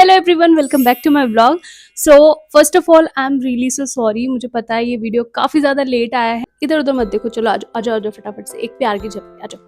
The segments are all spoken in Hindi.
Hello everyone, welcome back to my vlog. So first of all I am really so sorry. मुझे पता है ये वीडियो काफी ज्यादा लेट आया है। इधर उधर मत देखो, चलो आ जाओ फटाफट से एक प्यार की झपकी आ जाओ।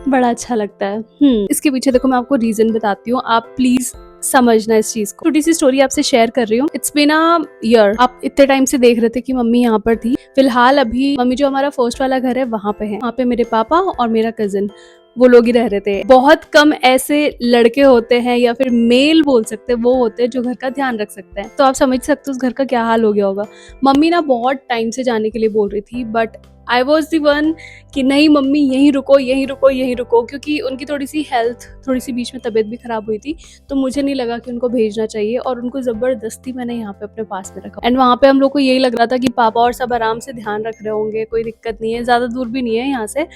बड़ा अच्छा लगता है। इसके पीछे देखो, मैं आपको रीजन बताती हूँ, आप प्लीज समझना इस चीज को। छोटी सी स्टोरी आपसे शेयर कर रही हूँ। It's been a year. आप इतने टाइम से देख रहे थे कि मम्मी यहाँ पर थी। फिलहाल अभी मम्मी जो हमारा फर्स्ट वाला घर है वहां पे है। वहाँ पे मेरे पापा और मेरा कजिन, वो लोग ही रह रहे थे। बहुत कम ऐसे लड़के होते हैं या फिर मेल बोल सकते हैं, वो होते हैं जो घर का ध्यान रख सकते हैं। तो आप समझ सकते हो उस घर का क्या हाल हो गया होगा। मम्मी ना बहुत टाइम से जाने के लिए बोल रही थी, but I was the one कि नहीं मम्मी यहीं रुको यहीं रुको यहीं रुको, क्योंकि उनकी थोड़ी सी हेल्थ, थोड़ी सी बीच में तबीयत भी खराब हुई थी। तो मुझे नहीं लगा कि उनको भेजना चाहिए, और उनको जबरदस्ती मैंने यहाँ पे अपने पास में रखा। एंड वहाँ पे हम लोग को यही लग रहा था कि पापा और सब आराम से ध्यान रख रहे होंगे, कोई दिक्कत नहीं है, ज्यादा दूर भी नहीं है यहाँ से।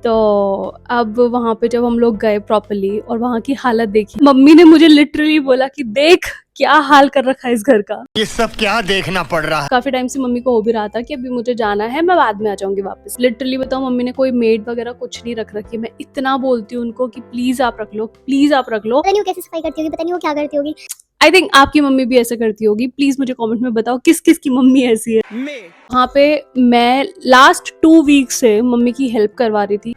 तो अब वहाँ पे जब हम लोग गए प्रॉपर्ली और वहाँ की हालत देखी, मम्मी ने मुझे लिटरली बोला कि देख क्या हाल कर रखा है इस घर का। ये सब क्या देखना पड़ रहा है। काफी टाइम से मम्मी को हो भी रहा था कि अभी मुझे जाना है, मैं बाद में आ जाऊंगी वापस। लिटरली बताऊं, मम्मी ने कोई मेड वगैरह कुछ नहीं रख रखी। मैं इतना बोलती हूँ उनको कि प्लीज आप रख लो, प्लीज आप रख लो। पता नहीं वो कैसे सफाई करती होगी, पता नहीं वो क्या करती होगी। आई थिंक आपकी मम्मी भी ऐसा करती होगी। प्लीज मुझे कमेंट में बताओ किस किस की मम्मी ऐसी है। वहाँ पे मैं लास्ट 2 वीक से मम्मी की हेल्प करवा रही थी।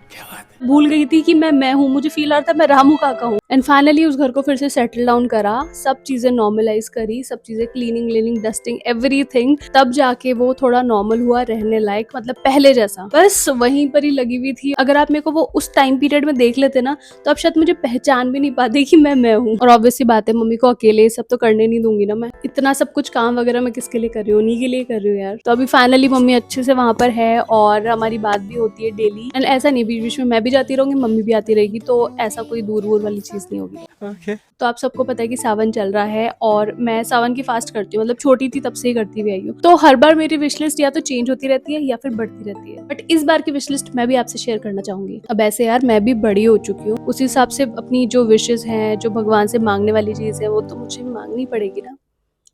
भूल गई थी कि मैं हूँ। मुझे फील आ रहा था मैं रामू काका हूँ। एंड फाइनली उस घर को फिर से सेटल डाउन करा, सब चीजें नॉर्मलाइज करी, सब चीजें क्लीनिंग डस्टिंग एवरीथिंग, तब जाके वो थोड़ा नॉर्मल हुआ, रहने लायक, मतलब पहले जैसा। बस वहीं पर ही लगी हुई थी। अगर आप मेरे को वो उस टाइम पीरियड में देख लेते ना, तो आप शायद मुझे पहचान भी नहीं पाते कि मैं हूँ। और ऑब्वियसली बात है, मम्मी को अकेले सब तो करने नहीं दूंगी ना मैं। इतना सब कुछ काम वगैरह मैं किसके लिए कर रही हूँ, उन्हीं के लिए कर रही हूँ यार। तो अभी फाइनली मम्मी अच्छे से वहां पर है और हमारी बात भी होती है डेली। एंड ऐसा नहीं बीच बीच में मैं भी जाती रहूंगी, मम्मी भी आती रहेगी, तो ऐसा कोई दूर वाली चीज नहीं होगी। तो आप सबको पता है कि सावन चल रहा है और मैं सावन की फास्ट करती हूँ, मतलब छोटी थी तब से ही करती हुई आई हूँ। तो हर बार मेरी विश लिस्ट या तो चेंज होती रहती है या फिर बढ़ती रहती है, बट इस बार की विश लिस्ट मैं भी आपसे शेयर करना चाहूंगी। अब ऐसे यार मैं भी बड़ी हो चुकी हूँ, उस हिसाब से अपनी जो विशेष हैं, जो भगवान से मांगने वाली चीज है, वो तो मुझे मांगनी पड़ेगी ना।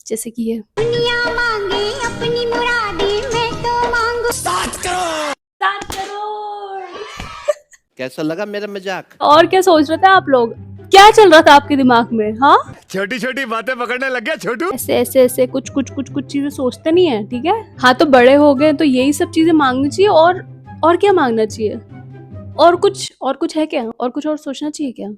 जैसे कि ये दुनिया मांगे अपनी मुरादें, मैं तो मांगू 7 करोड़। 7 करोड़। कैसा लगा मेरा मजाक? और क्या सोच रहे थे आप लोग? क्या चल रहा था आपके दिमाग में? हाँ, छोटी छोटी बातें पकड़ने लग गया छोटू। ऐसे कुछ चीजें सोचते नहीं है, ठीक है। हाँ, तो बड़े हो गए तो यही सब चीजें मांगनी चाहिए। और क्या मांगना चाहिए? और कुछ है क्या? और कुछ और सोचना चाहिए क्या?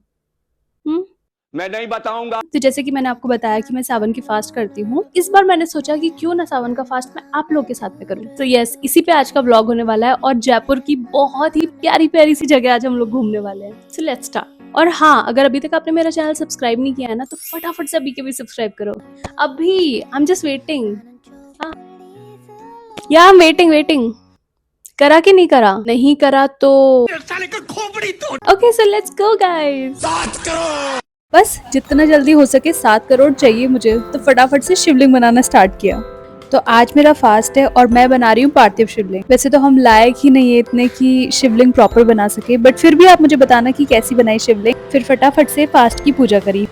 मैं नहीं बताऊंगा। तो जैसे कि मैंने आपको बताया कि मैं सावन की फास्ट करती हूँ, इस बार मैंने सोचा कि क्यों ना सावन का फास्ट मैं आप लोग के साथ में करूँ। तो यस, इसी पे आज का ब्लॉग होने वाला है और जयपुर की बहुत ही प्यारी प्यारी सी जगह आज हम लोग घूमने वाले हैं। So let's start. और हाँ, अगर अभी तक आपने मेरा चैनल सब्सक्राइब नहीं किया है ना, तो फटाफट से अभी के भी सब्सक्राइब करो। अभी आई एम जस्ट वेटिंग। या आई एम वेटिंग। करा कि नहीं करा? नहीं करा तो okay, so let's go guys. 7 crore. बस जितना जल्दी हो सके 7 करोड़ चाहिए मुझे, तो फटाफट से शिवलिंग बनाना स्टार्ट किया। तो आज मेरा फास्ट है और मैं बना रही हूँ पार्थिव शिवलिंग। वैसे तो हम लायक ही नहीं है इतने कि शिवलिंग प्रॉपर बना सके, बट फिर भी आप मुझे बताना कि कैसी बनाई शिवलिंग। फिर फटाफट से फास्ट की पूजा करी।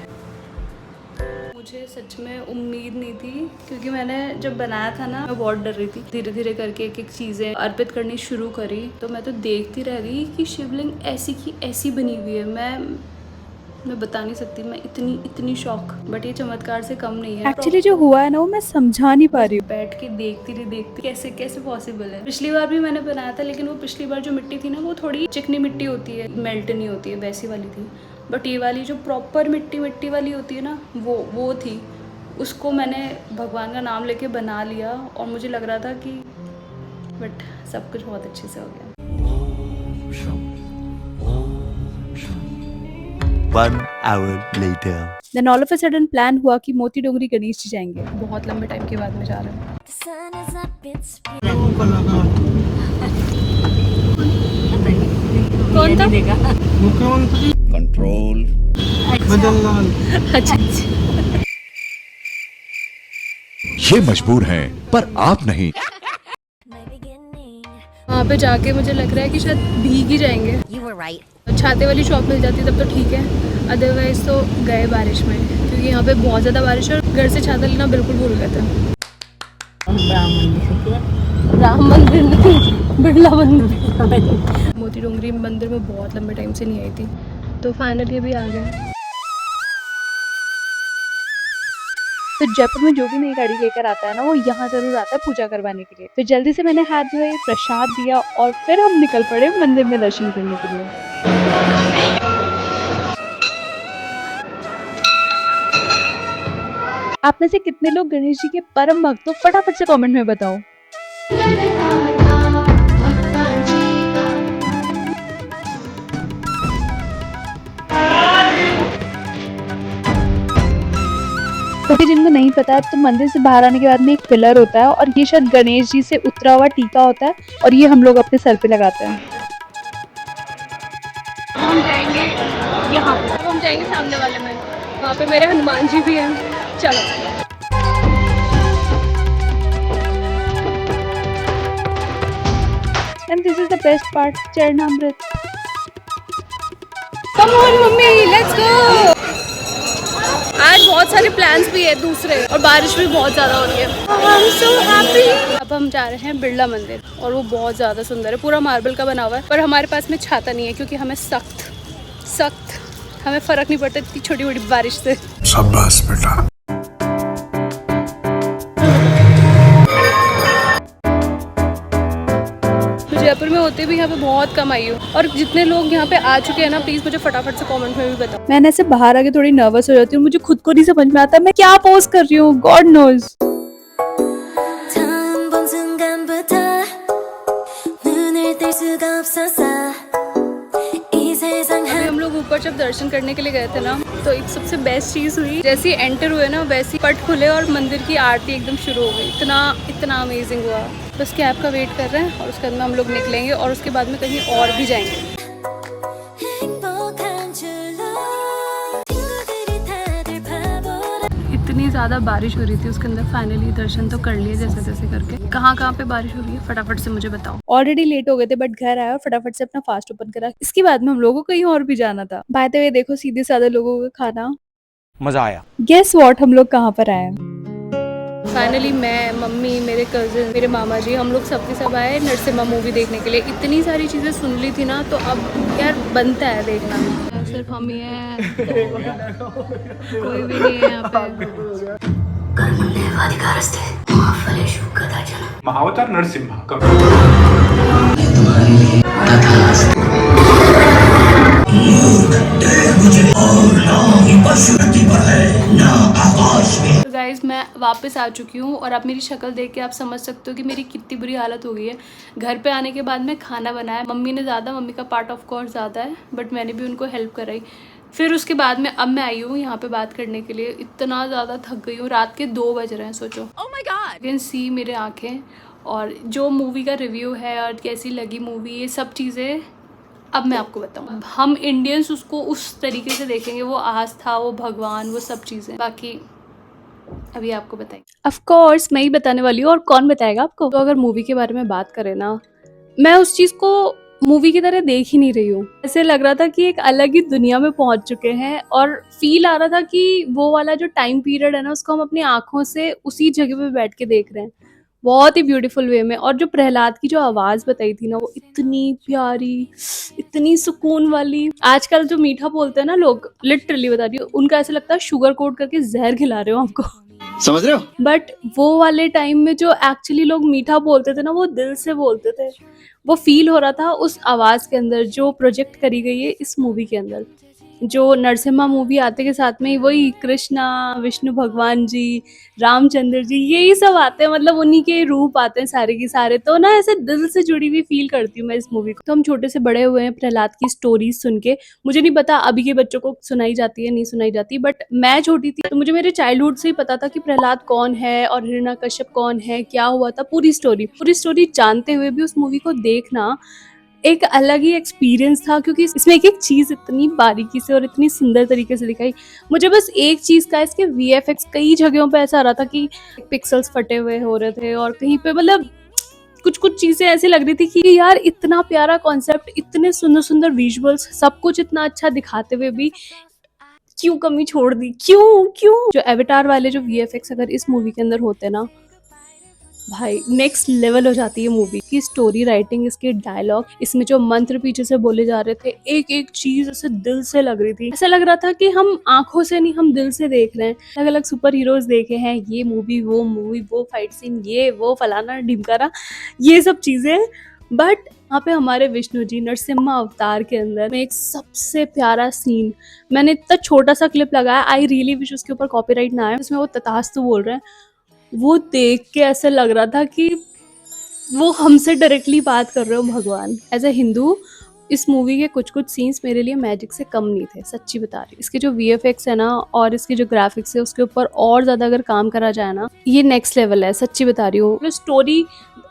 मुझे सच में उम्मीद नहीं थी, क्योंकि मैंने जब बनाया था ना, मैं बहुत डर रही थी। धीरे धीरे करके एक एक चीजें अर्पित करनी शुरू करी, तो मैं तो देखती रह गई कि शिवलिंग ऐसी की ऐसी बनी हुई है। मैं बता नहीं सकती, मैं इतनी शॉक। बट ये चमत्कार से कम नहीं है। एक्चुअली जो हुआ है ना, वो मैं समझा नहीं पा रही हूँ। बैठ के देखती कैसे पॉसिबल है। पिछली बार भी मैंने बनाया था, लेकिन वो पिछली बार जो मिट्टी थी ना, वो थोड़ी चिकनी मिट्टी होती है, मेल्ट नहीं होती है, वैसी वाली थी। बट ये वाली जो प्रॉपर मिट्टी वाली होती है ना, वो थी। उसको मैंने भगवान का नाम लेके बना लिया और मुझे लग रहा था कि बट सब कुछ बहुत अच्छे से हो गया। 1 hour later. Then all of a sudden plan हुआ कि मोती डोंगरी गणेश जी जाएंगे। बहुत लंबे टाइम के बाद में जा रहे हैं। कौन था? Control. अच्छा, ये मजबूर हैं, पर आप नहीं। वहाँ पे जाके मुझे लग रहा है कि शायद भीग ही जाएंगे। छाते वाली शॉप मिल जाती तब तो ठीक है, अदरवाइज तो गए बारिश में, क्योंकि यहाँ पे बहुत ज़्यादा बारिश है और घर से छाता लेना बिल्कुल भूल गए थे। राम मंदिर नहीं, बिरला मंदिर। मोती डोंगरी मंदिर में बहुत लंबे टाइम से नहीं आई थी, तो फाइनली अभी आ गए। तो जयपुर में जो भी नई गाड़ी लेकर आता है ना, वो यहाँ जरूर आता है पूजा करवाने के लिए। तो जल्दी से मैंने हाथ धोए, प्रसाद दिया और फिर हम निकल पड़े मंदिर में दर्शन करने के लिए। आप में से कितने लोग गणेश जी के परम भक्त हो, फटाफट से कमेंट में बताओ। क्योंकि जिनको नहीं पता है, तो मंदिर से बाहर आने के बाद में एक पिलर होता है और ये शायद गणेश जी से उतरा हुआ टीका होता है और ये हम लोग अपने सर पे लगाते हैं। हम जाएंगे यहाँ, अब हम जाएंगे सामने वाले में, वहाँ पे मेरे हनुमान जी भी हैं। चलो। And this is the best part, charanamrit. Come on mummy, let's go. आज बहुत सारे प्लान्स भी है दूसरे और बारिश भी बहुत ज़्यादा हो रही है। I'm so happy। अब हम जा रहे हैं बिरला मंदिर और वो बहुत ज़्यादा सुंदर है, पूरा मार्बल का बना हुआ है। पर हमारे पास में छाता नहीं है क्योंकि हमें सख्त हमें फ़र्क नहीं पड़ता इतनी छोटी छोटी बारिश से। शाबाश बेटा। जयपुर में होते भी यहाँ पे बहुत कम आई हूँ और जितने लोग यहाँ पे आ चुके हैं ना, प्लीज मुझे फटाफट से कमेंट में भी बताओ। मैंने ऐसे बाहर आके थोड़ी नर्वस हो जाती हूँ, मुझे खुद को नहीं समझ में आता मैं क्या पोस्ट कर रही हूँ, गॉड नोज। हम लोग ऊपर जब दर्शन करने के लिए गए थे ना, तो एक सबसे बेस्ट चीज़ हुई, जैसे ही एंटर हुए ना वैसे ही पट खुले और मंदिर की आरती एकदम शुरू हो गई। इतना अमेजिंग हुआ। बस कैब का वेट कर रहे हैं और उसके बाद में हम लोग निकलेंगे और उसके बाद में कहीं और भी जाएंगे। इतनी ज़्यादा बारिश हो रही थी उसके अंदर, फाइनली दर्शन तो कर लिए जैसे तैसे करके। कहाँ पे बारिश हो रही है फटाफट से मुझे बताओ। ऑलरेडी लेट हो गए थे बट घर आया और फटाफट से अपना फास्ट ओपन करा। इसके बाद में हम लोगों को कहीं और भी जाना था। बाय द वे देखो, सीधे साधे लोगों का खाना, मजा आया। गेस व्हाट, हम लोग कहाँ पर आए? फाइनली मैं, मम्मी, मेरे कजिन, मेरे मामा जी, हम लोग सबके सब आए नरसिम्हा मूवी देखने के लिए। इतनी सारी चीज़ें सुन ली थी ना, तो अब यार बनता है देखना। सिर्फ हम ही हैं, कोई भी नहीं है यहाँ पे। महावतार नरसिम्हा तो गाइज मैं वापस आ चुकी हूँ और आप मेरी शक्ल देख के आप समझ सकते हो कि मेरी कितनी बुरी हालत हो गई है। घर पे आने के बाद में खाना बनाया, मम्मी ने ज़्यादा, मम्मी का पार्ट ऑफ कोर्स ज़्यादा है बट मैंने भी उनको हेल्प कराई। फिर उसके बाद में अब मैं आई हूँ यहाँ पे बात करने के लिए। इतना ज़्यादा थक गई हूँ, रात के 2 बज रहे हैं, सोचो। Oh my God, you can see मेरे आँखें। और जो मूवी का रिव्यू है और कैसी लगी मूवी, ये सब चीज़ें अब मैं आपको बताऊँ। हम इंडियंस उसको उस तरीके से देखेंगे, वो आस्था, वो भगवान, वो सब चीज़ें। बाकी अभी आपको बताएंगे। ऑफ कोर्स मैं ही बताने वाली हूँ, और कौन बताएगा आपको। तो अगर मूवी के बारे में बात करें ना, मैं उस चीज़ को मूवी की तरह देख ही नहीं रही हूँ। ऐसे लग रहा था कि एक अलग ही दुनिया में पहुंच चुके हैं और फील आ रहा था कि वो वाला जो टाइम पीरियड है ना, उसको हम अपनी आंखों से उसी जगह पे बैठ के देख रहे हैं, बहुत ही ब्यूटीफुल वे में। और जो प्रहलाद की जो आवाज़ बताई थी ना, वो इतनी प्यारी, इतनी सुकून वाली। आजकल जो मीठा बोलते हैं ना लोग, लिटरली बता रही हूँ, उनका ऐसा लगता है शुगर कोट करके जहर खिला रहे हो हमको, समझ रहे हो? बट वो वाले टाइम में जो एक्चुअली लोग मीठा बोलते थे ना, वो दिल से बोलते थे। वो फील हो रहा था उस आवाज़ के अंदर जो प्रोजेक्ट करी गई है इस मूवी के अंदर। जो नरसिम्हा मूवी आते के साथ में ही वही कृष्णा, विष्णु भगवान जी, रामचंद्र जी, यही सब आते हैं, मतलब उन्हीं के रूप आते हैं सारे के सारे। तो ना ऐसे दिल से जुड़ी हुई फील करती हूँ मैं इस मूवी को। तो हम छोटे से बड़े हुए हैं प्रहलाद की स्टोरीज सुन के। मुझे नहीं पता अभी के बच्चों को सुनाई जाती है नहीं सुनाई जाती, बट मैं छोटी थी तो मुझे मेरे चाइल्डहुड से ही पता था कि प्रहलाद कौन है और हिरण्यकश्यप कौन है, क्या हुआ था, पूरी स्टोरी जानते हुए भी उस मूवी को देखना एक अलग ही एक्सपीरियंस था, क्योंकि इसमें एक एक चीज़ इतनी बारीकी से और इतनी सुंदर तरीके से दिखाई। मुझे बस एक चीज़ का, इसके VFX कई जगहों पे ऐसा आ रहा था कि पिक्सल्स फटे हुए हो रहे थे और कहीं पे मतलब कुछ चीज़ें ऐसी लग रही थी कि यार इतना प्यारा कॉन्सेप्ट, इतने सुंदर सुंदर विजुअल्स, सब कुछ इतना अच्छा दिखाते हुए भी क्यों कमी छोड़ दी, क्यों। जो एवेटार वाले जो VFX अगर इस मूवी के अंदर होते ना, भाई नेक्स्ट लेवल हो जाती है मूवी की स्टोरी राइटिंग, इसके डायलॉग, इसमें जो मंत्र पीछे से बोले जा रहे थे, एक एक चीज ऐसे दिल से लग रही थी। ऐसा लग रहा था कि हम आंखों से नहीं, हम दिल से देख रहे हैं। अलग अलग सुपर हीरोज देखे हैं, ये मूवी, वो फाइट सीन, ये वो फलाना ढिमकारा, ये सब चीजें, बट वहाँ पे हमारे विष्णु जी नरसिम्हा अवतार के अंदर में एक सबसे प्यारा सीन, मैंने इतना छोटा सा क्लिप लगाया, आई रियली विश उसके ऊपर कॉपीराइट ना आए, उसमें वो तथास्तु बोल रहे हैं, वो देख के ऐसे लग रहा था कि वो हमसे डायरेक्टली बात कर रहे हो भगवान। एज ए हिंदू इस मूवी के कुछ कुछ सीन्स मेरे लिए मैजिक से कम नहीं थे, सच्ची बता रही हूँ। इसके जो VFX है ना और इसके जो ग्राफिक्स है उसके ऊपर और ज्यादा अगर काम करा जाए ना, ये नेक्स्ट लेवल है, सच्ची बता रही हूँ। स्टोरी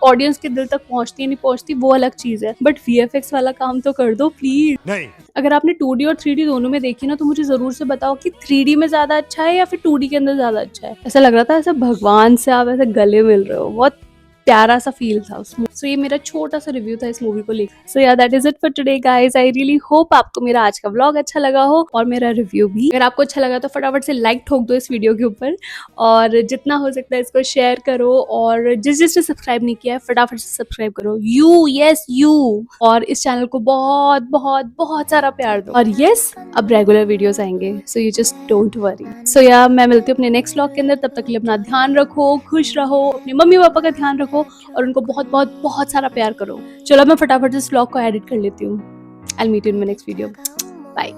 ऑडियंस के दिल तक पहुंचती है नहीं पहुंचती वो अलग चीज है, बट VFX वाला काम तो कर दो प्लीज। नहीं। अगर आपने 2D और 3D दोनों में देखी ना तो मुझे जरूर से बताओ कि 3D में ज्यादा अच्छा है या फिर 2D के अंदर ज्यादा अच्छा है। ऐसा लग रहा था ऐसा भगवान से आप ऐसे गले मिल रहे हो, बहुत प्यारा सा फील था उसमें। सो ये मेरा छोटा सा रिव्यू था इस मूवी को लेकर। सो या that is it for today guys. I really hope आपको मेरा आज का व्लॉग अच्छा लगा हो और मेरा रिव्यू भी। अगर आपको अच्छा लगा तो फटाफट से लाइक ठोक दो इस वीडियो के ऊपर, और जितना हो सकता है इसको शेयर करो, और जिसने सब्सक्राइब नहीं किया है फटाफट से सब्सक्राइब करो, यू, और इस चैनल को बहुत बहुत बहुत सारा प्यार दो। और यस, अब रेगुलर वीडियोस आएंगे, so you just don't worry. So yeah मैं मिलती हूँ अपने नेक्स्ट व्लॉग के अंदर, तब तक के लिए अपना ध्यान रखो, खुश रहो, अपने मम्मी पापा का ध्यान रखो और उनको बहुत बहुत बहुत सारा प्यार करो। चलो मैं फटाफट इस व्लॉग को एडिट कर लेती हूँ। I will meet you in my next video. Bye.